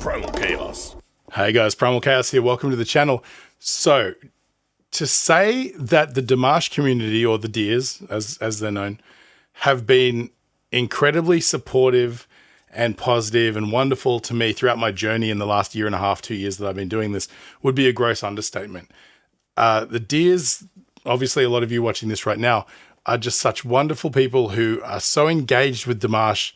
PrymalChaos. Hey guys, PrymalChaos here. Welcome to the channel. So, to say that the Dimash community, or the Deers, as they're known, have been incredibly supportive and positive and wonderful to me throughout my journey in the last year and a half, 2 years that I've been doing this, would be a gross understatement. The Deers, obviously a lot of you watching this right now, are just such wonderful people who are so engaged with Dimash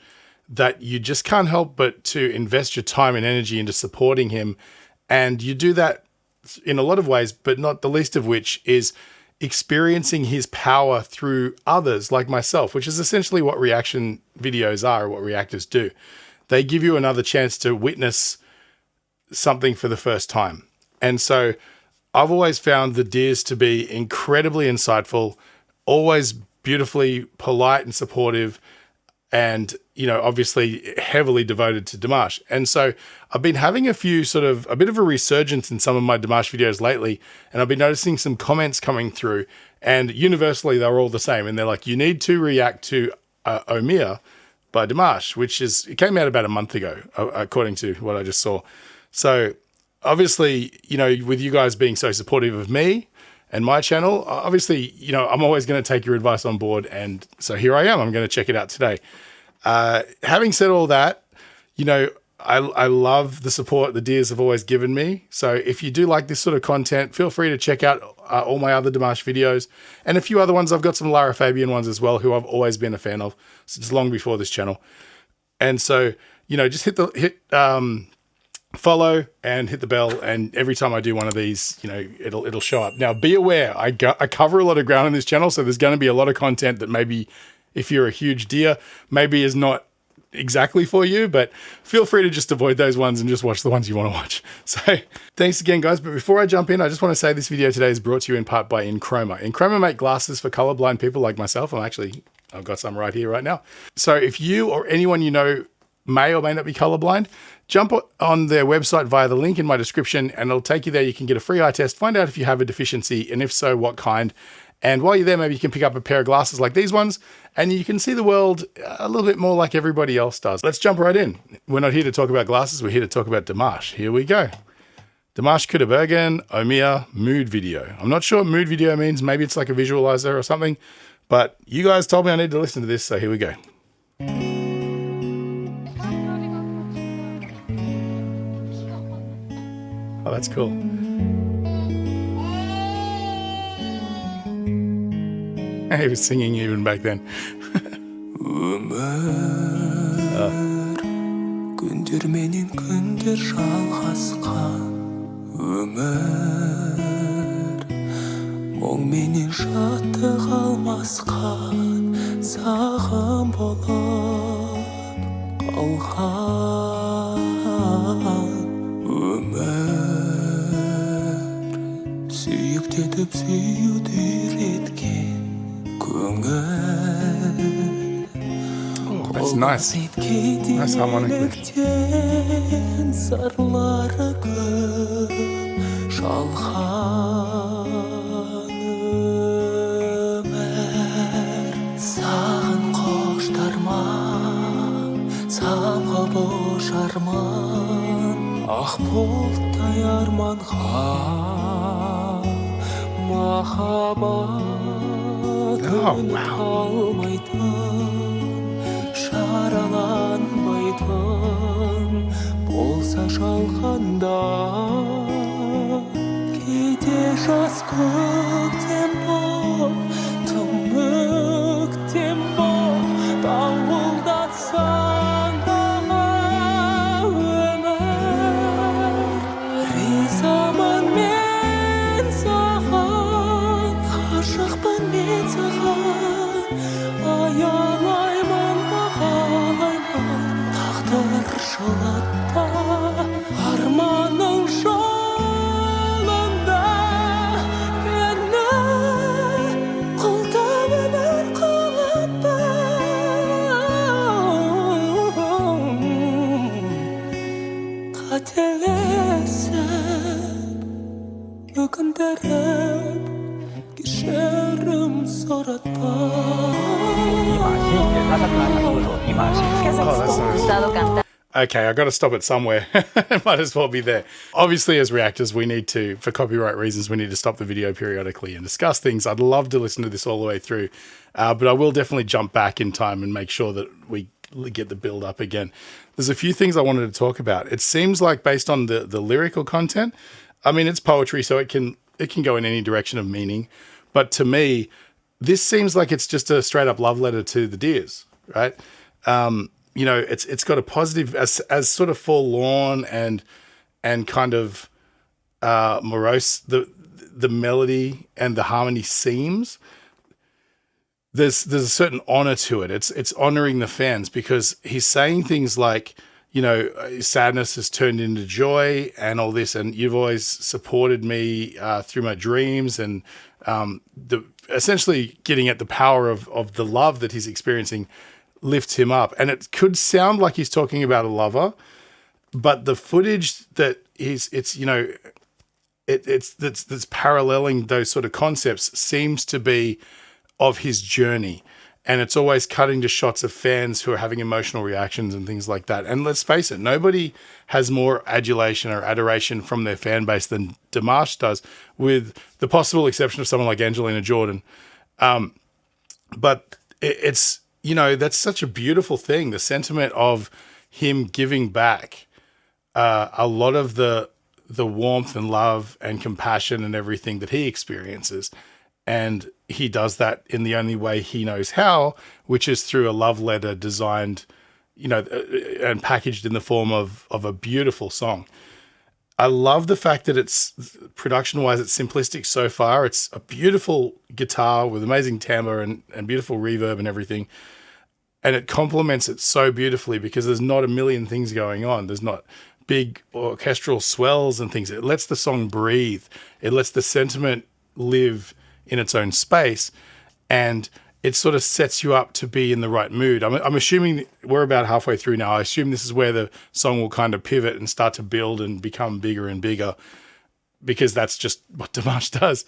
that you just can't help but to invest your time and energy into supporting him. And you do that in a lot of ways, but not the least of which is experiencing his power through others like myself, which is essentially what reaction videos are, or what reactors do. They give you another chance to witness something for the first time. And so I've always found the Deers to be incredibly insightful, always beautifully polite and supportive, and, you know, obviously heavily devoted to Dimash. And so I've been having a bit of a resurgence in some of my Dimash videos lately, and I've been noticing some comments coming through, and universally they're all the same. And they're like, you need to react to Omir by Dimash, it came out about a month ago, according to what I just saw. So obviously, you know, with you guys being so supportive of me and my channel, obviously, you know, I'm always going to take your advice on board. And so here I am. I'm going to check it out today. Having said all that, you know, I love the support the Deers have always given me. So if you do like this sort of content, feel free to check out all my other Dimash videos and a few other ones. I've got some Lara Fabian ones as well, who I've always been a fan of since long before this channel. And so, you know, just hit follow and hit the bell, and every time I do one of these, you know, it'll show up. Now, be aware, I cover a lot of ground on this channel, so there's going to be a lot of content that maybe, if you're a huge deer, maybe is not exactly for you, but feel free to just avoid those ones and just watch the ones you want to watch. So thanks again, guys. But before I jump in, I just want to say this video today is brought to you in part by Enchroma. Enchroma make glasses for colorblind people like myself. I've got some right here right now. So if you or anyone you know may or may not be colorblind, jump on their website via the link in my description, and it'll take you there. You can get a free eye test, find out if you have a deficiency, and if so, what kind. And while you're there, maybe you can pick up a pair of glasses like these ones, and you can see the world a little bit more like everybody else does. Let's jump right in. We're not here to talk about glasses. We're here to talk about Dimash. Here we go. Dimash Kudaibergen, Omir, mood video. I'm not sure what mood video means. Maybe it's like a visualizer or something, but you guys told me I need to listen to this, so here we go. Oh, that's cool. He was singing even back then. Күндер менен күндер жалғасқан өмір, мұң менен шаттық алмасқан сағым болып қалған өмір, сүйіктетіп сүюді үйреткен Oh, that's nice. Nice harmonically. Sarları көп шалған өмір, сағын қоштарман, самға бошарман, ақ бұлттай арманға махаббат шараланбайтын болса шалғанда, кейде жас көктем бол, тым өктем бол, дауылдатсаң дағы өмір. Ризамын мен саған, ғашықпын мен саған, аялаймын, бағалаймын, тағдыр жылатпа, арманың жолында мені құлдап өмір құлатпа. Қателесіп, өкіндіріп, кешірім сұратпа. Okay, I got to stop it somewhere. It might as well be there. Obviously, as reactors, we need to, for copyright reasons, we need to stop the video periodically and discuss things. I'd love to listen to this all the way through, but I will definitely jump back in time and make sure that we get the build up again. There's a few things I wanted to talk about. It seems like based on the lyrical content, I mean, it's poetry, so it can go in any direction of meaning. But to me, this seems like it's just a straight up love letter to the Deers, right? You know, it's got a positive, as sort of forlorn and kind of morose the melody and the harmony seems. There's a certain honor to it. It's honoring the fans because he's saying things like, you know, sadness has turned into joy and all this, and you've always supported me through my dreams, and essentially getting at the power of the love that he's experiencing lifts him up. And it could sound like he's talking about a lover, but the footage that it's that's paralleling those sort of concepts seems to be of his journey. And it's always cutting to shots of fans who are having emotional reactions and things like that. And let's face it, nobody has more adulation or adoration from their fan base than Dimash does, with the possible exception of someone like Angelina Jordan. But it's, you know, that's such a beautiful thing. The sentiment of him giving back a lot of the warmth and love and compassion and everything that he experiences. And he does that in the only way he knows how, which is through a love letter designed, you know, and packaged in the form of a beautiful song. I love the fact that it's, production-wise, it's simplistic so far. It's a beautiful guitar with amazing timbre and beautiful reverb and everything. And it complements it so beautifully because there's not a million things going on. There's not big orchestral swells and things. It lets the song breathe. It lets the sentiment live in its own space, and it sort of sets you up to be in the right mood. I'm assuming we're about halfway through now. I assume this is where the song will kind of pivot and start to build and become bigger and bigger, because that's just what Dimash does,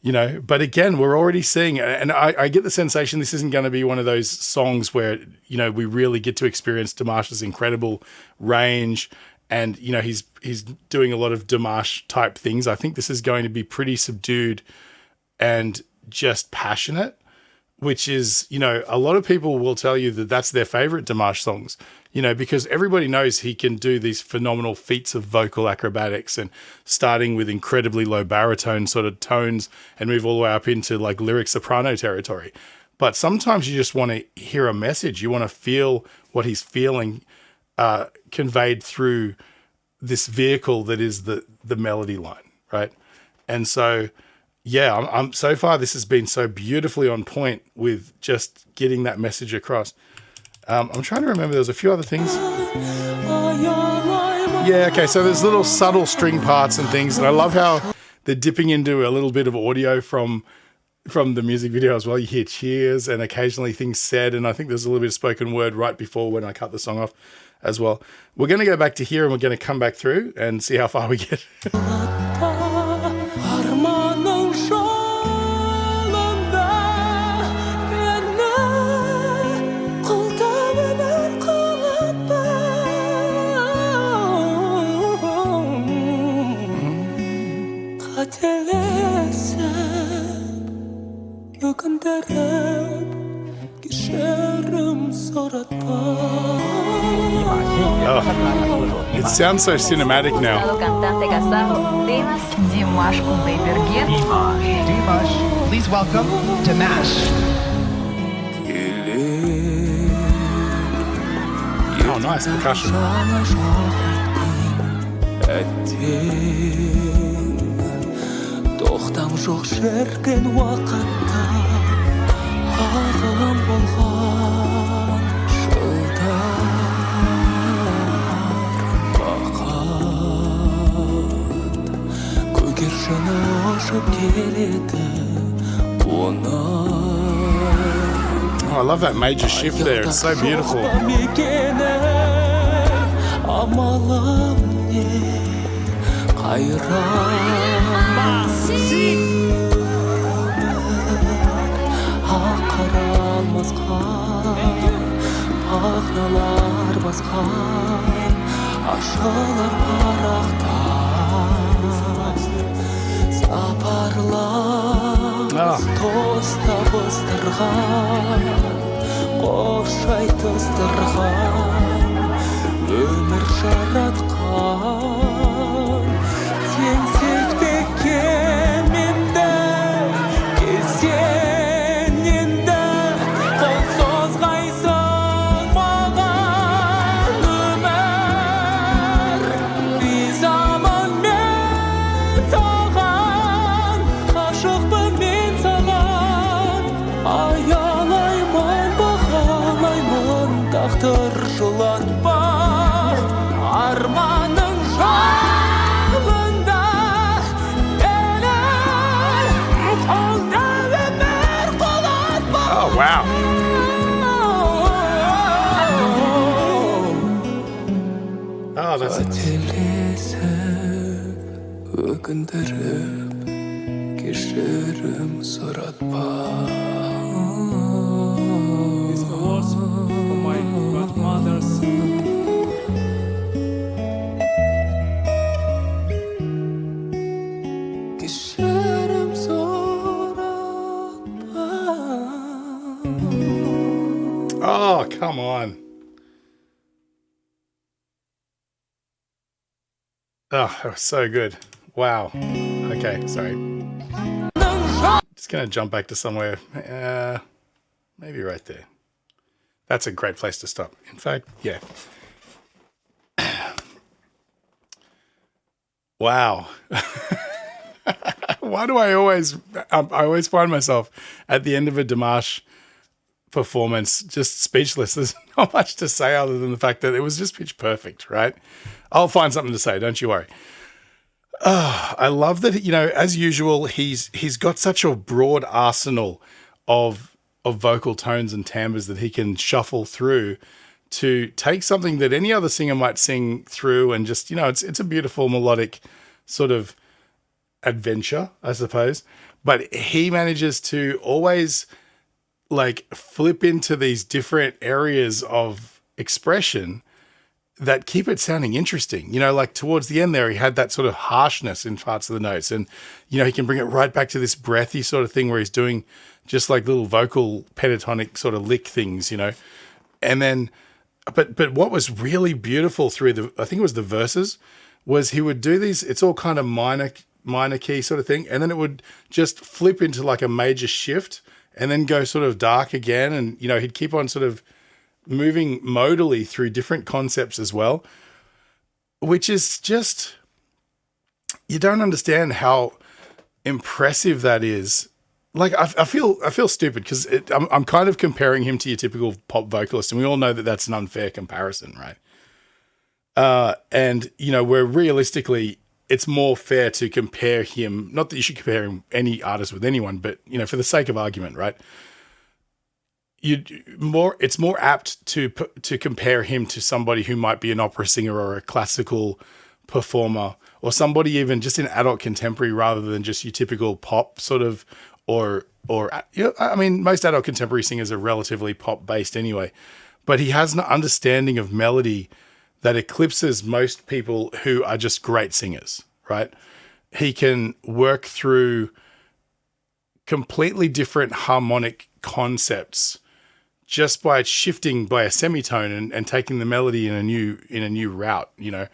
you know. But again, we're already seeing, and I get the sensation this isn't going to be one of those songs where, you know, we really get to experience Dimash's incredible range. And, you know, he's doing a lot of Dimash type things. I think this is going to be pretty subdued and just passionate, which is, you know, a lot of people will tell you that that's their favorite Dimash songs, you know, because everybody knows he can do these phenomenal feats of vocal acrobatics, and starting with incredibly low baritone sort of tones and move all the way up into like lyric soprano territory. But sometimes you just want to hear a message. You want to feel what he's feeling conveyed through this vehicle that is the melody line, right? And so, yeah, I'm so far this has been so beautifully on point with just getting that message across. I'm trying to remember, there's a few other things. Yeah, okay, so there's little subtle string parts and things, and I love how they're dipping into a little bit of audio from the music video as well. You hear cheers and occasionally things said, and I think there's a little bit of spoken word right before when I cut the song off as well. We're going to go back to here and we're going to come back through and see how far we get. Oh, it sounds so cinematic now. Dimash, please welcome Dimash. Oh, nice percussion. Oh, I love that major shift there. It's so beautiful. сахналар басқан ашылар парақтан сапарлар тоста быстырған қош айтыстырған өмір жаратқан теңселтпекке менді келсең енді қол созғайсың маған өмір ризамын мен саған ғашықпын мен саған аялаймын бағалаймын тағдыр жылатпа арманың жолында елім қолда өмір қолатпа. Oh, wow. Oh, that's Қателесіп, өкіндіріп, кешірім сұратпа. These words for my grandmothers. Кешірім сұратпа. Oh, come on. Oh, that was so good. Wow. Okay, sorry. Just going to jump back to somewhere. Maybe right there. That's a great place to stop. In fact, yeah. Wow. Why do I always find myself at the end of a Dimash performance just speechless? There's not much to say other than the fact that it was just pitch perfect, right? I'll find something to say, don't you worry. I love that, you know, as usual, he's got such a broad arsenal of vocal tones and timbres that he can shuffle through to take something that any other singer might sing through and just, you know, it's a beautiful melodic sort of adventure, I suppose. But he manages to always like flip into these different areas of expression that keep it sounding interesting. You know, like towards the end there, he had that sort of harshness in parts of the notes. And, you know, he can bring it right back to this breathy sort of thing where he's doing just like little vocal pentatonic sort of lick things, you know. And then, but what was really beautiful through I think it was the verses, was he would do these, it's all kind of minor key sort of thing. And then it would just flip into like a major shift and then go sort of dark again. And, you know, he'd keep on sort of moving modally through different concepts as well, which is just, you don't understand how impressive that is. Like I feel stupid because I'm kind of comparing him to your typical pop vocalist, and we all know that that's an unfair comparison, right? And you know, where realistically it's more fair to compare him. Not that you should compare him, any artist with anyone, but you know, for the sake of argument, right? It's more apt to compare him to somebody who might be an opera singer or a classical performer or somebody even just in adult contemporary rather than just your typical pop sort of, or you know, I mean, most adult contemporary singers are relatively pop based anyway, but he has an understanding of melody that eclipses most people who are just great singers, right? He can work through completely different harmonic concepts just by shifting by a semitone and taking the melody in a new route, you know.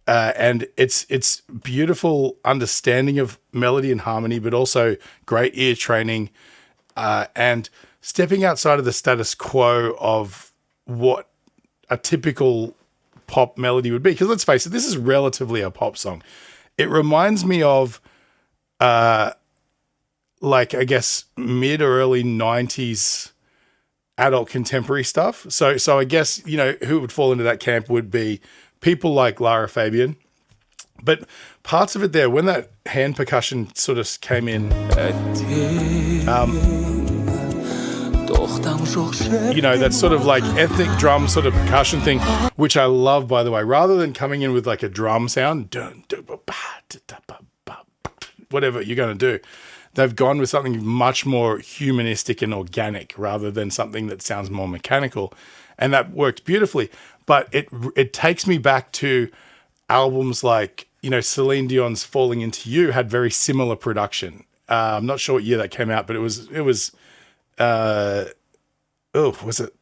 And it's beautiful understanding of melody and harmony, but also great ear training and stepping outside of the status quo of what a typical pop melody would be. Because let's face it, this is relatively a pop song. It reminds me of like, I guess, mid or early 90s adult contemporary stuff. So I guess, you know, who would fall into that camp would be people like Lara Fabian. But parts of it there, when that hand percussion sort of came in, you know, that sort of like ethnic drum sort of percussion thing, which I love, by the way, rather than coming in with like a drum sound, whatever you're going to do, they've gone with something much more humanistic and organic rather than something that sounds more mechanical. and that worked beautifully. But it takes me back to albums like, you know, Celine Dion's Falling Into You had very similar production. I'm not sure what year that came out, but it was was it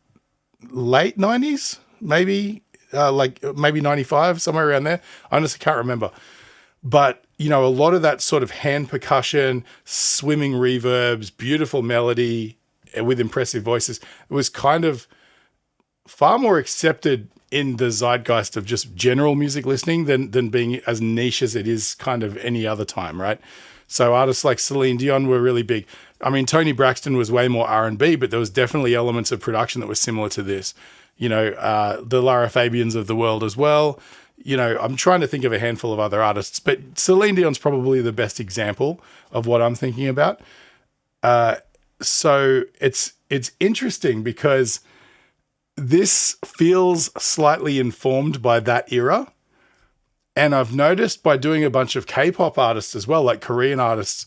late 90s? Maybe maybe 95, somewhere around there. I honestly can't remember. But, you know, a lot of that sort of hand percussion, swimming reverbs, beautiful melody with impressive voices, it was kind of far more accepted in the zeitgeist of just general music listening than being as niche as it is kind of any other time, right? So artists like Celine Dion were really big. I mean, Tony Braxton was way more R&B, but there was definitely elements of production that were similar to this. You know, the Lara Fabians of the world as well. You know, I'm trying to think of a handful of other artists, but Celine Dion's probably the best example of what I'm thinking about. So it's interesting because this feels slightly informed by that era. And I've noticed by doing a bunch of K-pop artists as well, like Korean artists,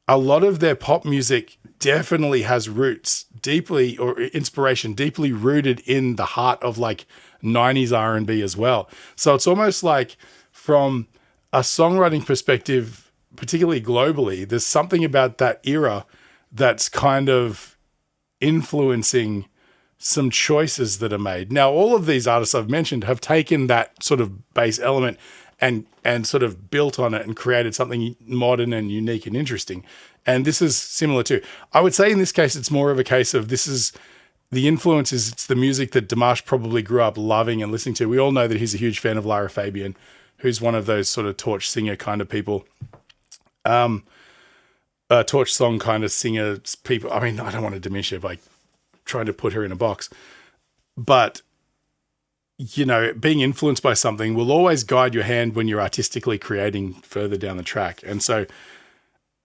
a lot of their pop music definitely has roots deeply, or inspiration deeply rooted in the heart of like 90s R&B as well. So it's almost like from a songwriting perspective, particularly globally, there's something about that era that's kind of influencing some choices that are made. Now, all of these artists I've mentioned have taken that sort of base element and sort of built on it and created something modern and unique and interesting. And this is similar too. I would say in this case, it's more of a case of this is the influences. It's the music that Dimash probably grew up loving and listening to. We all know that he's a huge fan of Lara Fabian, who's one of those sort of torch singer kind of people. Torch song kind of singer people. I mean, I don't want to diminish her by trying to put her in a box, but you know, being influenced by something will always guide your hand when you're artistically creating further down the track. And so,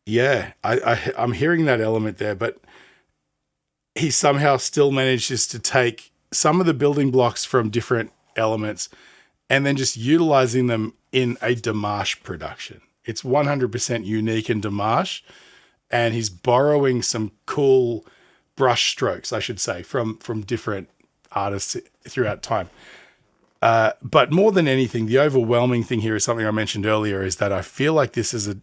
yeah, I'm hearing that element there, but he somehow still manages to take some of the building blocks from different elements and then just utilizing them in a Dimash production. It's 100% unique in Dimash, and he's borrowing some cool brush strokes, I should say, from different artists throughout time. But more than anything, the overwhelming thing here is something I mentioned earlier, is that I feel like this is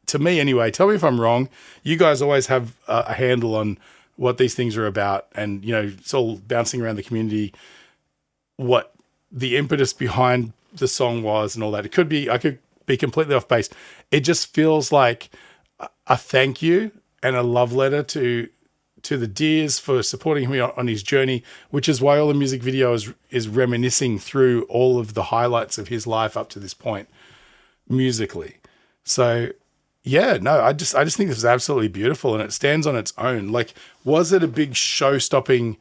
to me anyway, tell me if I'm wrong. You guys always have a handle on what these things are about, and, you know, it's all bouncing around the community, what the impetus behind the song was and all that. I could be completely off base. It just feels like a thank you and a love letter to the Deers for supporting him on his journey, which is why all the music video is reminiscing through all of the highlights of his life up to this point musically. So yeah, no, I just think this is absolutely beautiful, and it stands on its own. Like, was it a big show-stopping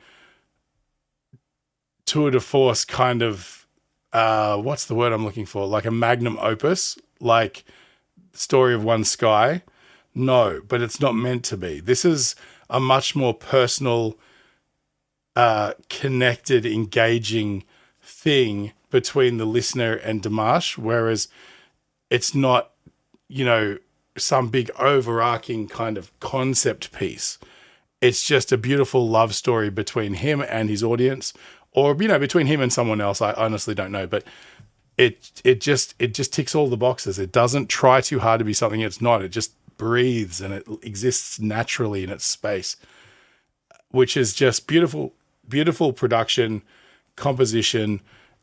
tour de force kind of, what's the word I'm looking for? Like a magnum opus, like Story of One Sky? No, but it's not meant to be. This is a much more personal, connected, engaging thing between the listener and Dimash, whereas it's not, you know, some big overarching kind of concept piece. It's just a beautiful love story between him and his audience, or, you know, between him and someone else. I honestly don't know, but it just ticks all the boxes. It doesn't try too hard to be something it's not. It just breathes and it exists naturally in its space, which is just beautiful, beautiful production, composition,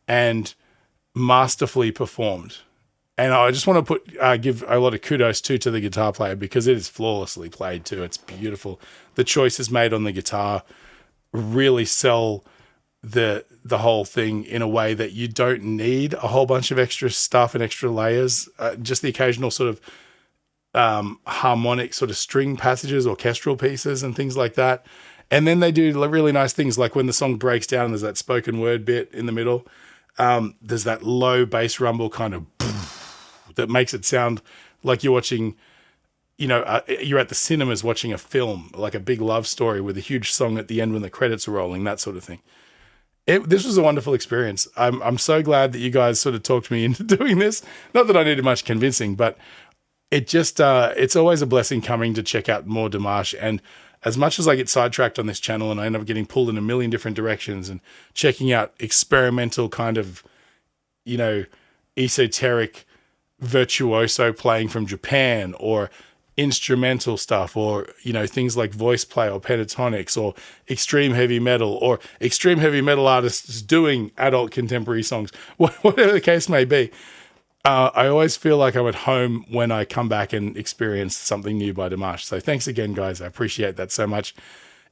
and masterfully performed. And I just want to give a lot of kudos to the guitar player, because it is flawlessly played too. It's beautiful. The choices made on the guitar really sell the whole thing in a way that you don't need a whole bunch of extra stuff and extra layers. Just the occasional sort of harmonic sort of string passages, orchestral pieces and things like that. And then they do really nice things, like when the song breaks down, there's that spoken word bit in the middle. There's that low bass rumble kind of that makes it sound like you're watching, you know, you're at the cinemas watching a film, like a big love story with a huge song at the end when the credits are rolling, that sort of thing. This was a wonderful experience. I'm so glad that you guys sort of talked me into doing this. Not that I needed much convincing, but it just, it's always a blessing coming to check out more Dimash. And as much as I get sidetracked on this channel and I end up getting pulled in a million different directions and checking out experimental kind of, you know, esoteric virtuoso playing from Japan, or instrumental stuff, or, you know, things like voice play or pentatonics, or extreme heavy metal, or extreme heavy metal artists doing adult contemporary songs, whatever the case may be. I always feel like I'm at home when I come back and experience something new by Dimash. So thanks again, guys. I appreciate that so much.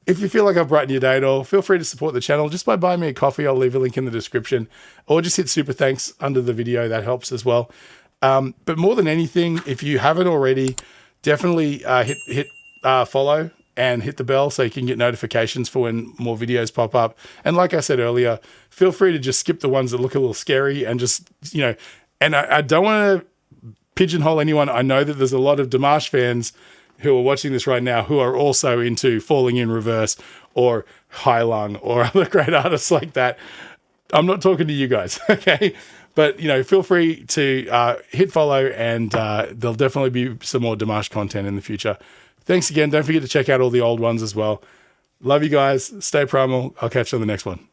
If you feel like I've brightened your day at all, feel free to support the channel just by buying me a coffee. I'll leave a link in the description, or just hit super thanks under the video. That helps as well. But more than anything, if you haven't already, definitely hit follow and hit the bell so you can get notifications for when more videos pop up. And like I said earlier, feel free to just skip the ones that look a little scary and just, you know, and I don't want to pigeonhole anyone. I know that there's a lot of Dimash fans who are watching this right now who are also into Falling in Reverse or High Lung or other great artists like that. I'm not talking to you guys, okay? But, you know, feel free to hit follow, and there'll definitely be some more Dimash content in the future. Thanks again. Don't forget to check out all the old ones as well. Love you guys. Stay primal. I'll catch you on the next one.